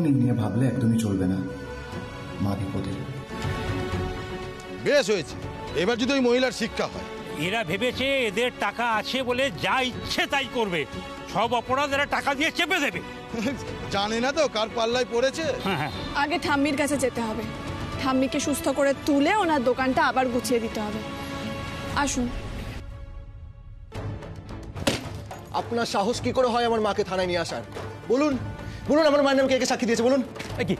দিক নিয়ে ভাবলে একদমই চলবে না, মা বিপদে। বেশ হয়েছে, এবার যদি ওই মহিলার শিক্ষা হয়। এরা ভেবেছে এদের টাকা আছে বলে যা ইচ্ছে তাই করবে, সব অপরাধ এরা টাকা দিয়ে চেপে দেবে। জানে না তো কার পাল্লায় পড়েছে। আগে ঠাম্মির কাছে যেতে হবে, ঠাম্মিকে সুস্থ করে তুলে ওনার দোকানটা আবার গুছিয়ে দিতে হবে। আসুন। আপনার সাহস কি করে হয় আমার মাকে থানায় নিয়ে আসার? বলুন বলুন, আমার মায়ের নাম কে কে সাক্ষী দিয়েছে বলুন। কি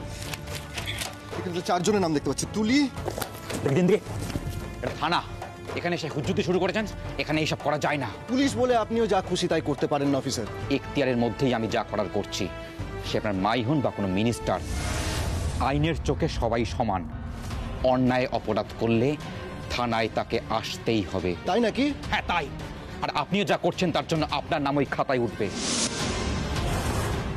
এখানে তো 4 জনের নাম দেখতে পাচ্ছি। তুলি, দেখদিন দিকে এটা থানা, এখানে সে হুজ্জুতি শুরু করেছেন, এখানে এইসব করা যায় না। পুলিশ বলে আপনিও যা খুশি তাই করতে পারেন না অফিসার। এখতিয়ারের মধ্যেই আমি যা করার করছি। সে আপনার মাই হন বা কোনো মিনিস্টার, আইনের চোখে সবাই সমান। অন্যায় অপরাধ করলে থানায় তাকে আসতেই হবে। তাই নাকি? হ্যাঁ তাই। আর আপনিও যা করছেন তার জন্য আপনার নাম ওই খাতায় উঠবে।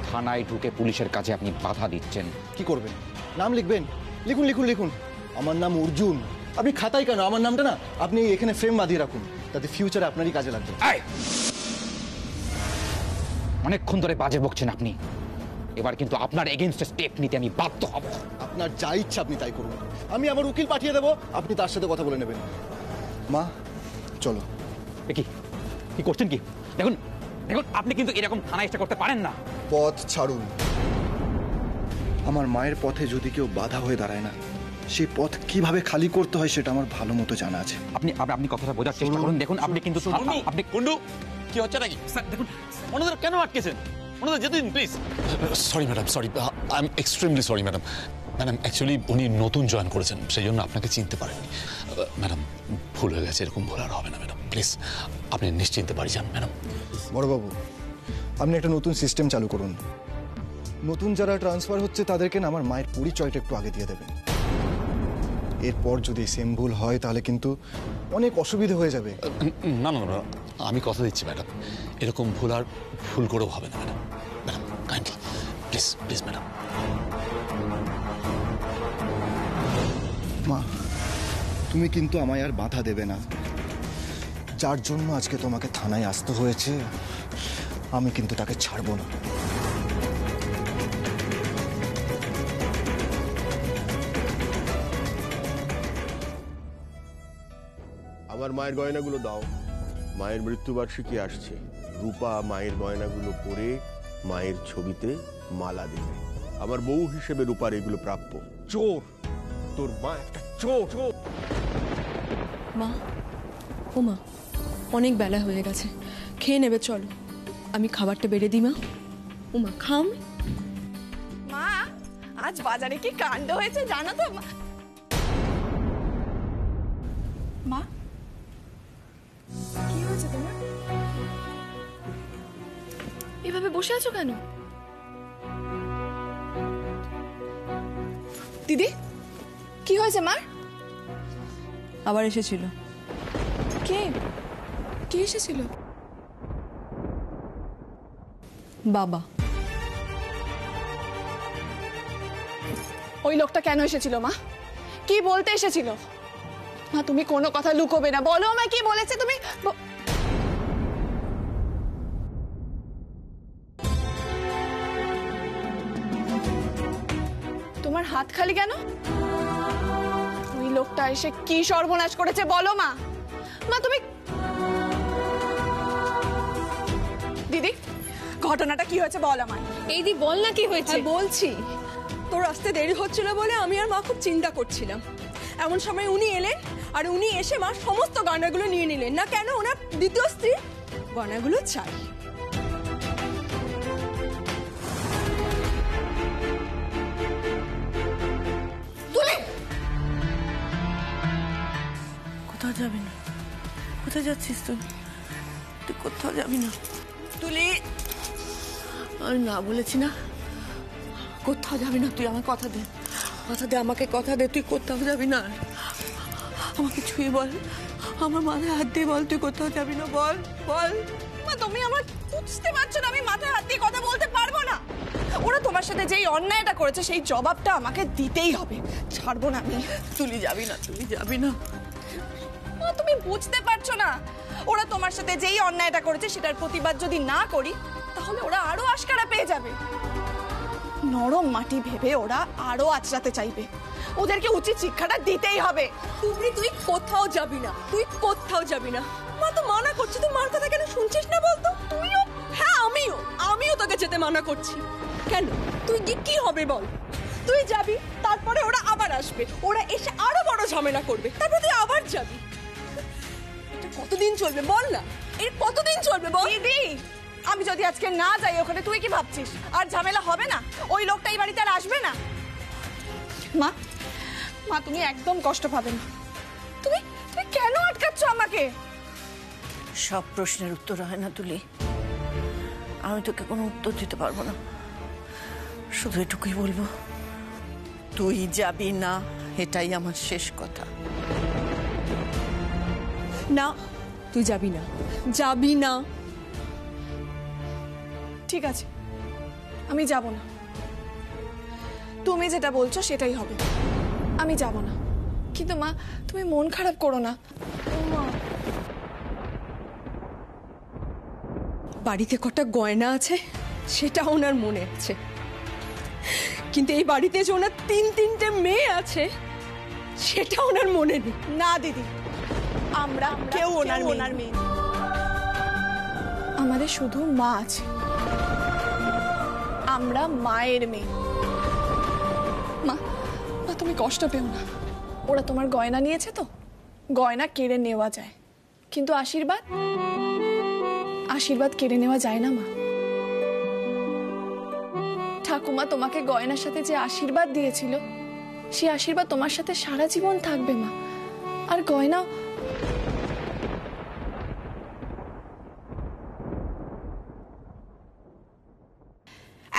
থানায় ঢুকে পুলিশের কাজে আপনি বাধা দিচ্ছেন। কি করবেন? নাম লিখবেন? লিখুন লিখুন লিখুন, আমার নাম অর্জুন। আপনি খাতায় কেন, আমার নামটা না আপনি এখানে ফ্রেম বাঁধিয়ে রাখুন, তাতে ফিউচারে আপনারই কাজে লাগবে। অনেকক্ষণ ধরে বাজে বকছেন আপনি, এবার কিন্তু আপনার এগেইনস্টে স্টেপ নিতে আমি বাধ্য হব। আপনার যা ইচ্ছা আপনি তাই করুন, আমি আমার উকিল পাঠিয়ে দেবো, আপনি তার সাথে কথা বলে নেবেন। মা চলো। কি কি করছেন? কি দেখুন দেখুন, আপনি কিন্তু এরকম থানায় এসে করতে পারেন না। পথ ছাড়ুন। আমার মায়ের পথে যদি কেউ বাধা হয়ে দাঁড়ায় না, সেই পথ কিভাবে খালি করতে হয় সেটা আমার ভালো মতো জানা আছে। আপনি কথাটা বোঝার চেষ্টা করুন। দেখুন আপনি কিন্তু আপনি কুন্ডু কি হচ্ছে নাকি? স্যার দেখুন, ওনাদের কেন আটকেছেন? ওনাদের যেতে দিন please. Sorry madam, sorry, I am extremely sorry madam. Madam actually উনি নতুন জয়েন করেছেন, সেই জন্য আপনাকে চিনতে পারেননি। ম্যাডাম ভুল হয়ে গেছে, এরকম ভুল আর হবে না ম্যাডাম, প্লিজ আপনি নিশ্চিন্তে বাড়ি যান ম্যাডাম। বড়বাবু, আপনি একটা নতুন সিস্টেম চালু করুন। নতুন যারা ট্রান্সফার হচ্ছে তাদেরকে না আমার মায়ের পরিচয়টা একটু আগে দিয়ে দেবেন। এরপর যদি সেম ভুল হয় তাহলে কিন্তু অনেক অসুবিধা হয়ে যাবে। না না না, আমি কথা দিচ্ছি ম্যাডাম, এরকম ভুল আর ভুল করেও হবে না madam. Madam kindly please please madam. মা, তুমি কিন্তু আমায় আর বাধা দেবে না। যার জন্য আজকে তোমাকে থানায় আসতে হয়েছে, আমি কিন্তু তাকে ছাড়বো না। আমার মায়ের গয়নাগুলো দাও, মায়ের মৃত্যুবার্ষিকী আসছে। রূপা মায়ের গয়নাগুলো পরে মায়ের ছবিতে মালা দেবে। আমার বউ হিসেবে রূপার এগুলো প্রাপ্য। চোর, তোর মা একটা চোর। মা, ও মা, অনেক বেলা হয়ে গেছে, খেয়ে নেবে চলো। আমি খাবারটা বেড়ে দিই মা। ও মা খাম। মা, আজ বাজারে কি কাণ্ড হয়েছে জানো তো? মা কি হয়েছে তোমার? এভাবে বসে আছো কেন? দিদি কি হয়েছে মার? আবার এসেছিল। কে কে এসেছিল? বাবা। ওই লোকটা কেন এসেছিল মা? কি বলতে এসেছিল? মা তুমি কোনো কথা লুকোবে না, বলো আমায় কি বলেছে তুমি। তোমার হাত খালি কেন? ওই লোকটা এসে কি সর্বনাশ করেছে বলো মা। মা তুমি, দিদি ঘটনাটা কি হয়েছে বল আমায়। এই দি বল না কি হয়েছে। বলছি, তোর আসতে দেরি হচ্ছিল বলে আমি আর মা খুব চিন্তা করছিলাম। এমন সময় উনি এলেন, আর উনি এসে মা সমস্ত গয়নাগুলো নিয়ে নিলেন। না কেন, ওনার দ্বিতীয় স্ত্রী গয়নাগুলো চাই। কোথাও যাবি না? কোথায় যাচ্ছিস তুই? তুই কোথাও যাবি না। তুলি, আর না বলেছি না, কোথাও যাবি না তুই। আমার কথা দে, কথা দে, আমাকে কথা দে, তুই কোথাও যাবি না। আমাকে ছুঁয়ে বল, আমার মাথায় হাত দিয়ে বল তুই কোথাও যাবি না। বল বল। মা তুমি আমার বুঝতে পারছো না, আমি মাথায় হাত দিয়ে কথা বলতে পারবো না। ওরা তোমার সাথে যেই অন্যায়টা করেছে সেই জবাবটা আমাকে দিতেই হবে, ছাড়বো না আমি। তুই যাবি না, তুই যাবি না। মা তুমি বুঝতে পারছো না, ওরা তোমার সাথে যেই অন্যায়টা করেছে সেটার প্রতিবাদ যদি না করি তাহলে ওরা আরো আশকারা পেয়ে যাবে। নরম মাটি ভেবে ওরা আরো আঁচড়াতে চাইবে। ওদেরকে উচিত শিক্ষাটা দিতেই হবে। তুই কোথাও যাবি না, তুই কোথাও যাবি না। মা তো মানা করছে, তুই মার কথা কেন শুনছিস না বলতো? তুইও? হ্যাঁ আমিও তোকে যেতে মানা করছি। কেন? তুই কি হবে বল? তুই যাবি, তারপরে ওরা আবার আসবে, ওরা এসে আরো বড় ঝামেলা করবে, তারপর তুই আবার যাবি। এটা কতদিন চলবে বল না? এর কতদিন চলবে বল? দিদি, আমি যদি আজকে না যাই ওখানে, তুই কি ভাবছিস আর ঝামেলা হবে না? ওই লোকটা এই বাড়িতে আর আসবে না? মা মা তুমি একদম কষ্ট পাবে না। তুমি তুমি কেন আটকাচ্ছ আমাকে? সব প্রশ্নের উত্তর হয় না তুলি, আমি তোকে কোনো উত্তর দিতে পারবো না। শুধু এটুকুই বলবো, তুই যাবি না, এটাই আমার শেষ কথা। না, তুই যাবি না, যাবি না। ঠিক আছে, আমি যাব না। তুমি যেটা বলছো সেটাই হবে, আমি যাব না। কিন্তু মা, তুমি মন খারাপ করো না। বাড়িতে কটা গয়না আছে সেটা ওনার মনে আছে, কিন্তু এই বাড়িতে যে ওনার তিনটে মেয়ে আছে সেটা ওনার মনে নেই। না দিদি, আমরা কেউ ওনার মেয়ে। আমাদের শুধু মা আছে, আমরা মায়ের মেয়ে। মা তুমি কষ্ট পেও না। ওরা তোমার গয়না নিয়েছে তো, গয়না কেড়ে নেওয়া যায়, কিন্তু আশীর্বাদ কেড়ে নেওয়া যায় না মা। ঠাকুমা তোমাকে গয়নার সাথে যে আশীর্বাদ দিয়েছিল, সেই আশীর্বাদ তোমার সাথে সারা জীবন থাকবে মা। আর গয়না,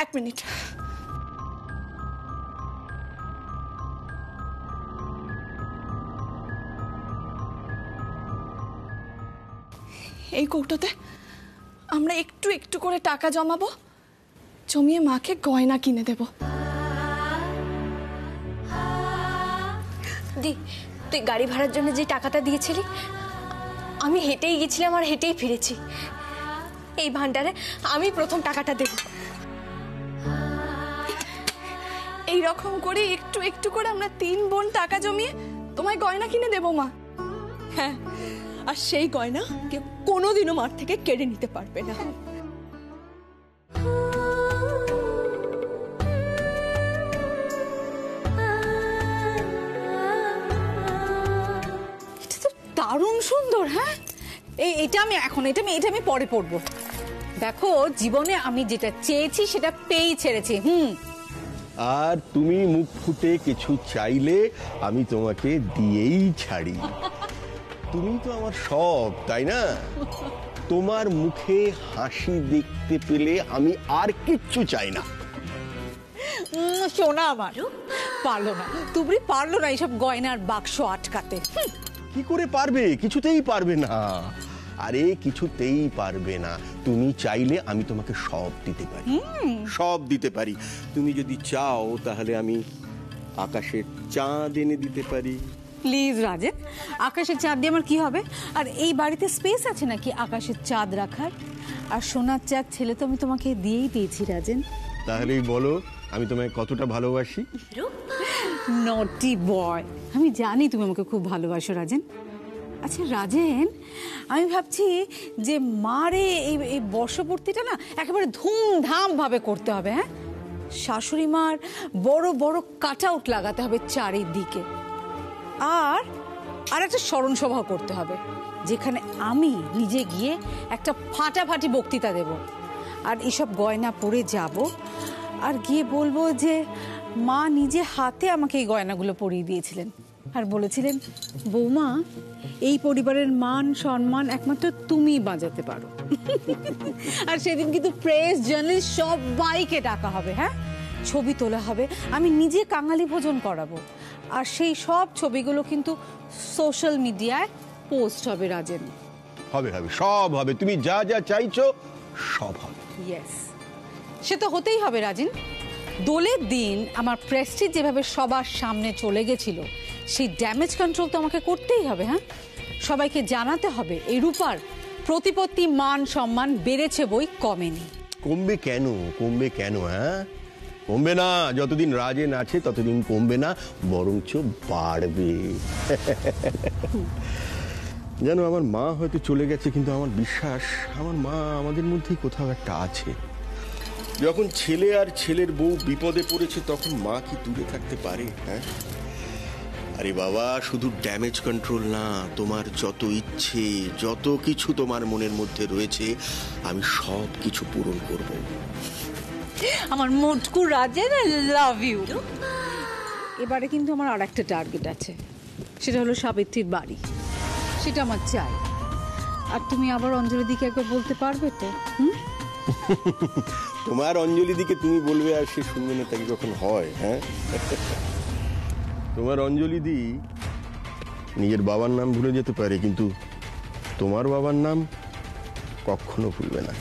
এক মিনিট, এই কৌটোতে আমরা একটু একটু করে টাকা জমাবো, জমিয়ে মাকে গয়না কিনে দেব। দি, তুই গাড়ি ভাড়ার জন্য যে টাকাটা দিয়েছিলি, আমি হেঁটেই গেছিলাম আর হেঁটেই ফিরেছি। এই ভান্ডারে আমি প্রথম টাকাটা দেব। এই রকম করে একটু একটু করে আমরা 3 বোন টাকা জমিয়ে তোমায় গয়না কিনে দেব মা। হ্যাঁ, আর সেই গয়না কেউ কোনোদিনও মার থেকে কেড়ে নিতে পারবে না। এটা তো দারুণ সুন্দর। হ্যাঁ, এটা আমি পরে পড়বো। দেখো, জীবনে আমি যেটা চেয়েছি সেটা পেয়েই ছেড়েছি। আর তুমি মুখ ফুটে কিছু চাইলে আমি তোমাকে দিয়েই ছাড়ি। তুমি তো আমার সব, তাই না? তোমার মুখে হাসি দেখতে পেলে আমি আর কিচ্ছু চাই না। শোনা আমার পারলো না, তুবড়ি পারলো না এইসব গয়নার বাক্স আটকাতে। কি করে পারবে? কিছুতেই পারবে না। আরে কিছুতেই পারবে না। তুমি চাইলে আমি তোমাকে সব দিতে পারি, সব দিতে পারি। তুমি যদি চাও তাহলে আমি আকাশের চাঁদ এনে দিতে পারি। প্লিজ রাজেন, আকাশের চাঁদ দিয়ে আমার কি হবে? আর এই বাড়িতে স্পেস আছে নাকি আকাশের চাঁদ রাখার? আর সোনার চাঁদ ছেলে তো আমি তোমাকে দিয়েই দিয়েছি রাজেন। তাহলেই বলো আমি তোমায় কতটা ভালোবাসি। নটি বয়, আমি জানি তুমি আমাকে খুব ভালোবাসো রাজেন। আচ্ছা রাজেন, আমি ভাবছি যে মারে এই বর্ষপূর্তিটা না একেবারে ধুমধাম ভাবে করতে হবে। হ্যাঁ, শাশুড়ি মার বড় বড় কাট আউট লাগাতে হবে চারিদিকে, আর একটা স্মরণ সভা করতে হবে, যেখানে আমি নিজে গিয়ে একটা ফাটাফাটি বক্তৃতা দেব। আর এসব গয়না পরে যাব, আর গিয়ে বলবো যে মা নিজে হাতে আমাকে এই গয়নাগুলো পরিয়ে দিয়েছিলেন, আর বলেছিলেন বৌমা, এই পরিবারের মান সম্মান একমাত্র তুমি বাঁচাতে পারো। আর সেদিন কিন্তু প্রেস জার্নালিস্ট সবাইকে ডাকা হবে। হ্যাঁ, ছবি তোলা হবে, আমি নিজে কাঙালি ভোজন করাবো, আর সেই সব ছবিগুলো কিন্তু সোশ্যাল মিডিয়ায় পোস্ট হবে রাজেন। হবে হবে, সব হবে। তুমি যা যা চাইছো সব হবে। ইয়েস, সে তো হতেই হবে রাজেন। দোলের দিন আমার প্রেস্টিজ যেভাবে সবার সামনে চলে গেছিল, সেই ড্যামেজ কন্ট্রোল তো আমাকে করতেই হবে। হ্যাঁ, সবাইকে জানাতে হবে এই রূপার প্রতিপত্তি মান সম্মান বেড়েছে বই কমেনি। কমবে কেন? কমবে কেন? হ্যাঁ, কমবে না, যতদিন রাজেন আছে ততদিন কমবে না, বরঞ্চ বাড়বে। জানো, আমার মা হয়তো চলে গেছে, কিন্তু আমার বিশ্বাস আমার মা আমাদের মধ্যেই কোথাও একটা আছে। যখন ছেলে আর ছেলের বউ বিপদে পড়েছে তখন মা কি দূরে থাকতে পারে? হ্যাঁ, আরে বাবা, শুধু ড্যামেজ কন্ট্রোল না, তোমার যত ইচ্ছে, যত কিছু তোমার মনের মধ্যে রয়েছে, আমি সব কিছু পূরণ করব। আমার মোটকু রাজেন, আই লাভ ইউ। এবারে কিন্তু আমার আর একটা টার্গেট আছে, সেটা হলো সাবিত্রীর বাড়ি। সেটা আমার চাই। আর তুমি আবার অঞ্জলি দিকে একবার বলতে পারবে তো? তোমার অঞ্জলি দিকে তুমি বলবে আর সে শুনবে না, তাকে কখন হয়? হ্যাঁ, তোমার অঞ্জলি দি নিজের বাবার নাম ভুলে যেতে পারে, কিন্তু তোমার বাবার নাম কখনো ভুলবে না।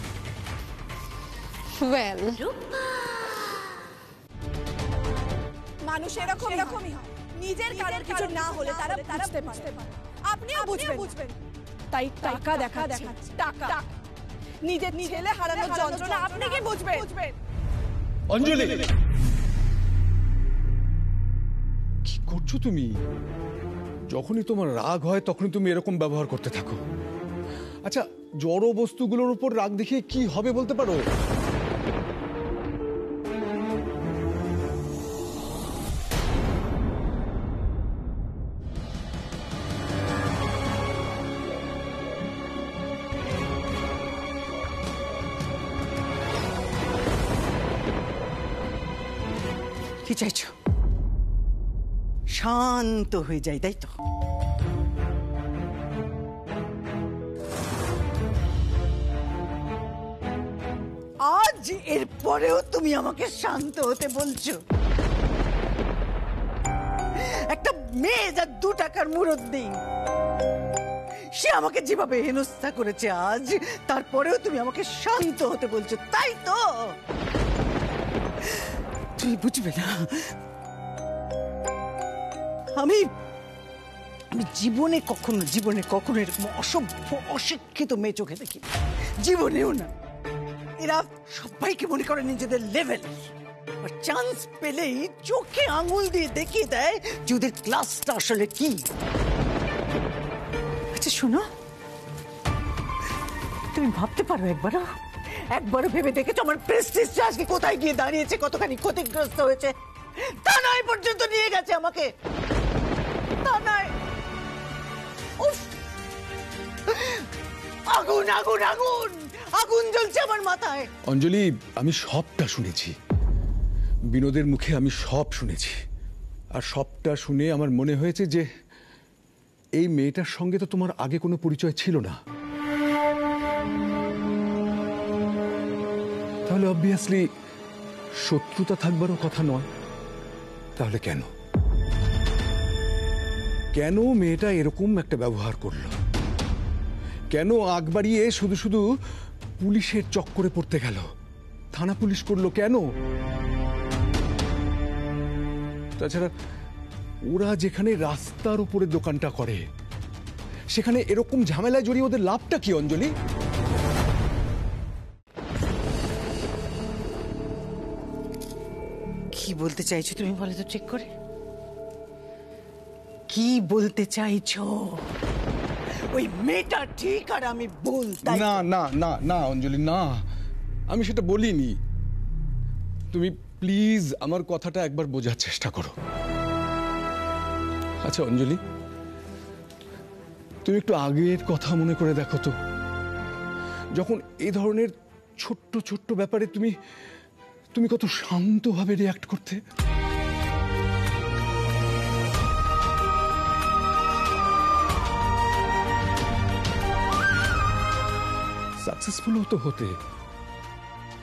মানুষ এরকমই হয়, নিজের কারোর কিছু না হলে তারা বুঝতে পারে। আপনিও বুঝবেন। তাই টাকা দেখাচ্ছে, টাকা। নিজের ছেলে হারানোর যন্ত্রণা আপনি কি বুঝবেন? অঞ্জলি, কি করছো তুমি? যখনই তোমার রাগ হয় তখনই তুমি এরকম ব্যবহার করতে থাকো। আচ্ছা, জড় বস্তুগুলোর উপর রাগ দেখিয়ে কি হবে বলতে পারো? কি চাইছো? শান্ত হয়ে যাই, তাই তো? আজ এর পরেও তুমি আমাকে শান্ত হতে বলছো? একটা মেয়ে যার 2 টাকার মুরদ নেই, সে আমাকে যেভাবে হেনস্থা করেছে আজ, তারপরেও তুমি আমাকে শান্ত হতে বলছো, তাই তো? তুমি বুঝবে না, আমি জীবনে কখনো এরকম অসভ্য অশিক্ষিত মেয়ে চোখে দেখি, জীবনেও না। এরা সবাইকে মনে করে নিজেদের লেভেল, আর চান্স পেলেই চোখে আঙুল দিয়ে দেখিয়ে দেয় যে ওদের ক্লাসটা আসলে কি। আচ্ছা শোনো, তুমি ভাবতে পারো একবারও ভেবে দেখেছো আমার প্রেস্টিজটা আজকে কোথায় গিয়ে দাঁড়িয়েছে, কতখানি ক্ষতিগ্রস্ত হয়েছে? তা নয় পর্যন্ত নিয়ে গেছে আমাকে, তা নয়। আগুন আগুন আগুন আগুন জ্বলছে আমার মাথায়। অঞ্জলি, আমি সবটা শুনেছি, বিনোদের মুখে আমি সব শুনেছি, আর সবটা শুনে আমার মনে হয়েছে যে এই মেয়েটার সঙ্গে তো তোমার আগে কোনো পরিচয় ছিল না, তাহলে অবভিয়াসলি শত্রুতা থাকবারও কথা নয়। তাহলে কেন মেয়েটা এরকম একটা ব্যবহার করলো? কেন আগ বাড়িয়ে শুধু শুধু পুলিশের চক্করে পড়তে গেল? থানা পুলিশ করলো কেন? তাছাড়া ওরা যেখানে রাস্তার উপরে দোকানটা করে, সেখানে এরকম ঝামেলায় জড়িয়ে ওদের লাভটা কি অঞ্জলি? কি বলতে চাইছো তুমি বলো তো ঠিক করে? কি বলতে চাইছো? ওই মেয়েটা ঠিক আর আমি ভুল? না না না না অঞ্জলি, না, আমি সেটা বলিনি। তুমি প্লিজ আমার কথাটা একবার বোঝার চেষ্টা করো। আচ্ছা অঞ্জলি, তুমি একটু আগের কথা মনে করে দেখো তো, যখন এই ধরনের ছোট্ট ছোট্ট ব্যাপারে তুমি কত শান্তভাবে রিয়াক্ট করতে। সাকসেসফুল হতে,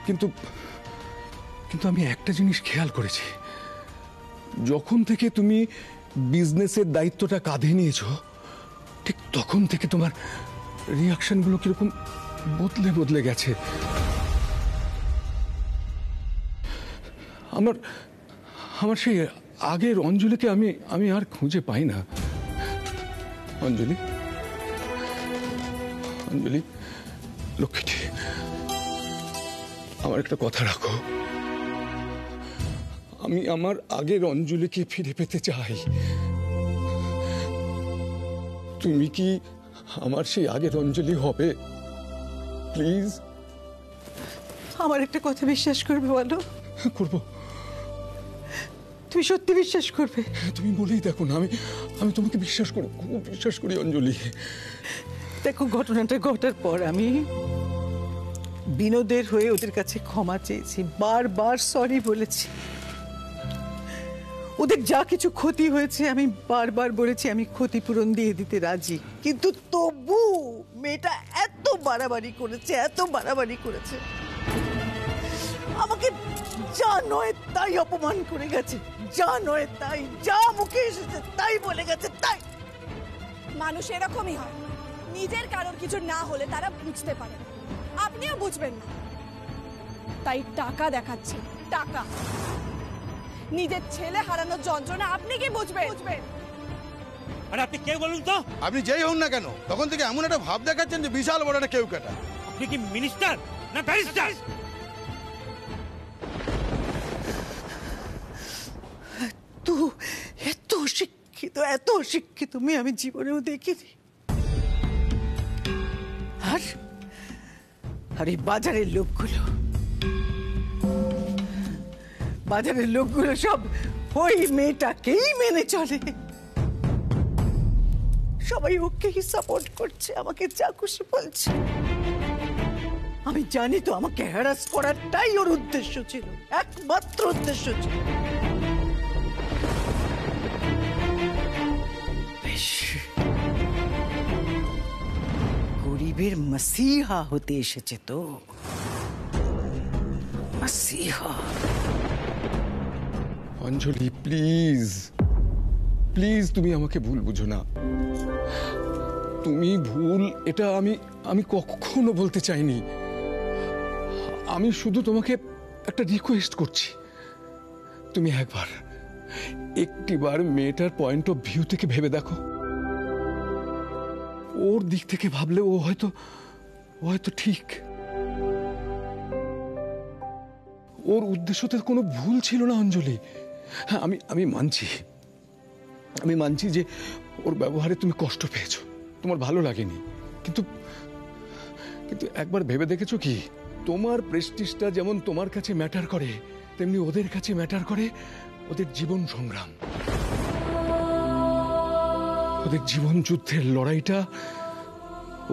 কিন্তু আমি একটা জিনিস খেয়াল করেছি, যখন থেকে তুমি বিজনেসের দায়িত্বটা কাঁধে নিয়েছো, ঠিক তখন থেকে তোমার রিয়াকশনগুলো কিরকম বদলে গেছে। আমার সেই আগের অঞ্জলিকে আমি আর খুঁজে পাই না। অঞ্জলি, লক্ষ্মীটি, আমার একটা কথা রাখো। আমি আমার আগের অঞ্জলিকে ফিরে পেতে চাই। তুমি কি আমার সেই আগের অঞ্জলি হবে? প্লিজ। আমার একটা কথা বিশ্বাস করবে বলো? করবো। তুমি সত্যি বিশ্বাস করবে? তুমি বলেই দেখো না, আমি তোমাকে বিশ্বাস করো, খুব বিশ্বাস করি অঞ্জলি। দেখো, ঘটনাটা ঘটার পর আমি বিনোদের হয়ে ওদের কাছে ক্ষমা চেয়েছি, বারবার সরি বলেছি। ওদের যা কিছু ক্ষতি হয়েছে আমি বারবার বলেছি আমি ক্ষতিপূরণ দিয়ে দিতে রাজি, কিন্তু তবু মেয়েটা এত বাড়াবাড়ি করেছে, আমাকে যা নয় তাই অপমান করে গেছে, যা নয় তাই, যা মুখে এসেছে তাই বলে গেছে। তাই মানুষ এরকমই হয়, নিজের কারোর কিছু না হলে তারা বুঝতে পারে না, আপনিও বুঝবেন না, তাই টাকা দেখাচ্ছেন। টাকা, নিজের ছেলে হারানোর যন্ত্রণা আপনি কি বুঝবেন? আরে আপনি কে বলুন তো? আপনি যেই হন না কেন, তখন থেকে এমন একটা ভাব দেখাচ্ছেন যে বিশাল বড় একটা কেউ কাটা। আপনি কি মিনিস্টার না ব্যারিস্টার? এত শিক্ষিত মেয়ে আমি জীবনেও দেখিনি। আর এই বাজারের লোকগুলো সব ওই মেয়েটাকেই মেনে চলে, সবাই ওকেই সাপোর্ট করছে, আমাকে যা খুশি বলছে। আমি জানি তো আমাকে হ্যারাস করাটাই ওর উদ্দেশ্য ছিল, একমাত্র উদ্দেশ্য ছিল। গরিবের মসিহা হতে এসেছে তো, মসিহা। অঞ্জলি প্লিজ, প্লিজ তুমি আমাকে ভুল বুঝো না। তুমি ভুল এটা আমি কখনো বলতে চাইনি। আমি শুধু তোমাকে একটা রিকোয়েস্ট করছি, তুমি একটিবার মেয়েটার পয়েন্ট অফ ভিউ থেকে ভেবে দেখো। ওর দিক থেকে ভাবলে ও হয়তো ঠিক। ওর উদ্দেশ্যতে কোনো ভুল ছিল না অঞ্জলি। হ্যাঁ, আমি মানছি যে ওর ব্যবহারে তুমি কষ্ট পেয়েছো, তোমার ভালো লাগেনি, কিন্তু একবার ভেবে দেখেছো কি, তোমার প্রেস্টিজটা যেমন তোমার কাছে ম্যাটার করে, তেমনি ওদের কাছে ম্যাটার করে ওদের জীবন সংগ্রাম, ওদের জীবন যুদ্ধের লড়াইটা,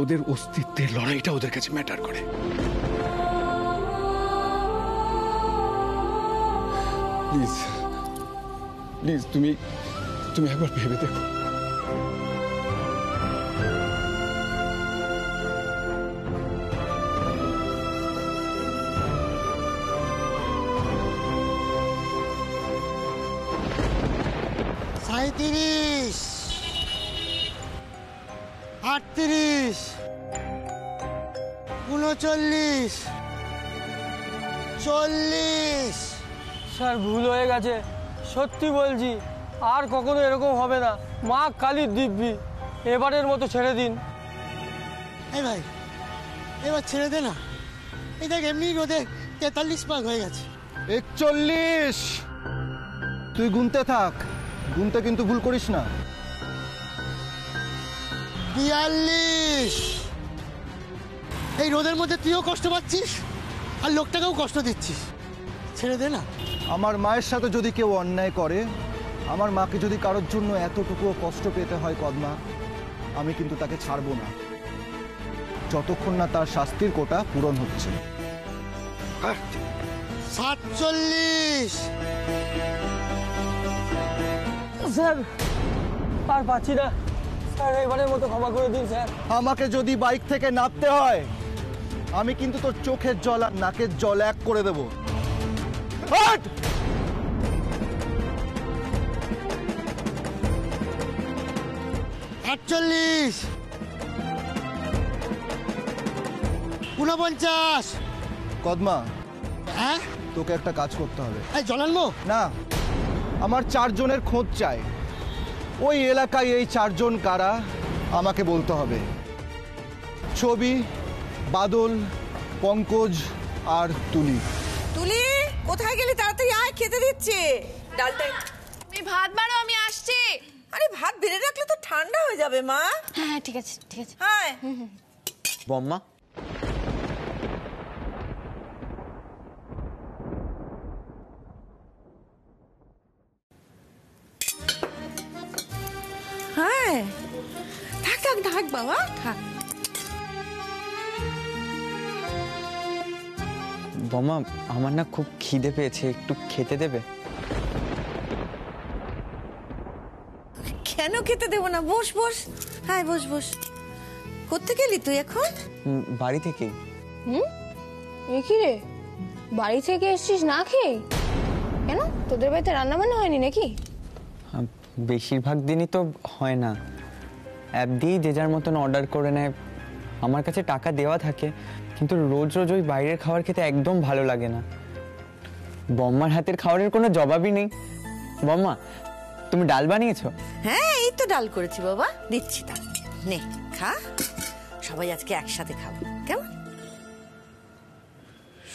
ওদের অস্তিত্বের লড়াইটা ওদের কাছে ম্যাটার করে। প্লিজ প্লিজ তুমি একবার ভেবে দেখো। সাঁইত্রিশ, 38, 39, 40। স্যার ভুল হয়ে গেছে, সত্যি বলছি, আর কখনো এরকম হবে না। মা কালীর দিব্যি, এবারের মতো ছেড়ে দিন। এই ভাই, এবার ছেড়ে দে না, এই দেখ এমনি রোদে 43 পাক হয়ে গেছে। 41, তুই গুনতে থাক, গুনতে কিন্তু ভুল করিস না। 42, এই রোদের মধ্যে তুইও কষ্ট পাচ্ছিস আর লোকটাকেও কষ্ট দিচ্ছিস, ছেড়ে দে না। আমার মায়ের সাথে যদি কেউ অন্যায় করে, আমার মাকে যদি কারোর জন্য এতটুকুও কষ্ট পেতে হয় কদমা, আমি কিন্তু তাকে ছাড়বো না যতক্ষণ না তার শাস্তির কোটা পূরণ হচ্ছে। 47। স্যার আর পাচ্ছি না স্যার, এবারের মতো ক্ষমা করে দিন স্যার। আমাকে যদি বাইক থেকে নামতে হয়, আমি কিন্তু তোর চোখের জল আর নাকের জল এক করে দেব। 48, 49। কদমা, হ্যাঁ তোকে একটা কাজ করতে হবে। এই জলানবো না, আমার 4 জনের খোঁজ চাই। ওই এলাকায় এই 4 জন কারা আমাকে বলতে হবে। ছবি, বাদল, পঙ্কজ আর তুলি। তুলি কোথায় গেলি? তাড়াতাড়ি আয়, খেতে দিচ্ছে। ডালটা তুমি ভাত বাড়ো, আমি আসছি। আরে ভাত বেড়ে রাখলে তো ঠান্ডা হয়ে যাবে মা। হ্যাঁ ঠিক আছে ঠিক আছে। হ্যাঁ বম্মা, হ্যাঁ থাক থাক থাক বাবা থাক। বম্মা, আমার না খুব খিদে পেয়েছে, একটু খেতে দেবে? কেন খেতে দেবো না? বস বস। হ্যাঁ বস বস। কোত্থেকে গেলি তুই এখন? বাড়ি থেকেই। এ কি রে, বাড়ি থেকে এসছিস না খেয়ে? কেন, তোদের বাড়িতে রান্না বান্না হয়নি নাকি? বেশিরভাগ দিনই তো হয় না, অ্যাপ দিয়েই যে যার মতন অর্ডার করে নেয়। আমার কাছে টাকা দেওয়া থাকে, কিন্তু রোজ রোজ ওই বাইরের খাবার খেতে একদম ভালো লাগে না। বম্মার হাতের খাবারের কোনো জবাবই নেই। বম্মা, তুমি ডাল বানিয়েছো? হ্যাঁ এই তো ডাল করেছি বাবা, দিচ্ছি তা। নে খা, সবাই আজকে একসাথে খাবো, কেমন?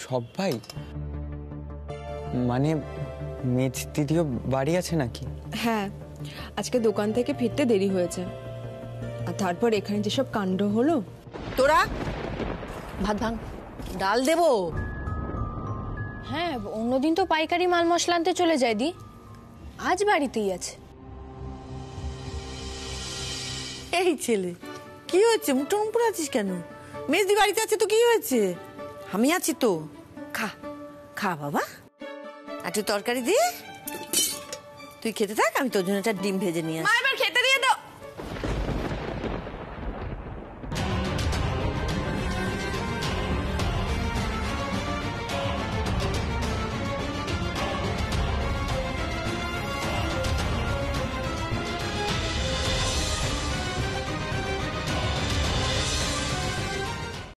সবাই মানে মেজ দিদিও বাড়ি আছে নাকি? হ্যাঁ, আজকে দোকান থেকে ফিরতে দেরি হয়েছে, আর তারপর এখানে যেসব কাণ্ড হলো। তোরা ভাত ভাঙ, ডাল দেবো। হ্যাঁ অন্যদিন তো পাইকারি মাল মশলা আনতে চলে যায় দি, আজ বাড়িতেই আছে। এই ছেলে কি হয়েছে? মুখটা উপরে আছিস কেন? মেজদি বাড়িতে আছে তো কি হয়েছে? আমি আছি তো, খা খা বাবা। আর তুই তরকারি দিয়ে তুই খেতে থাক, আমি তোর জন্য একটা ডিম ভেজে নিয়ে আসি।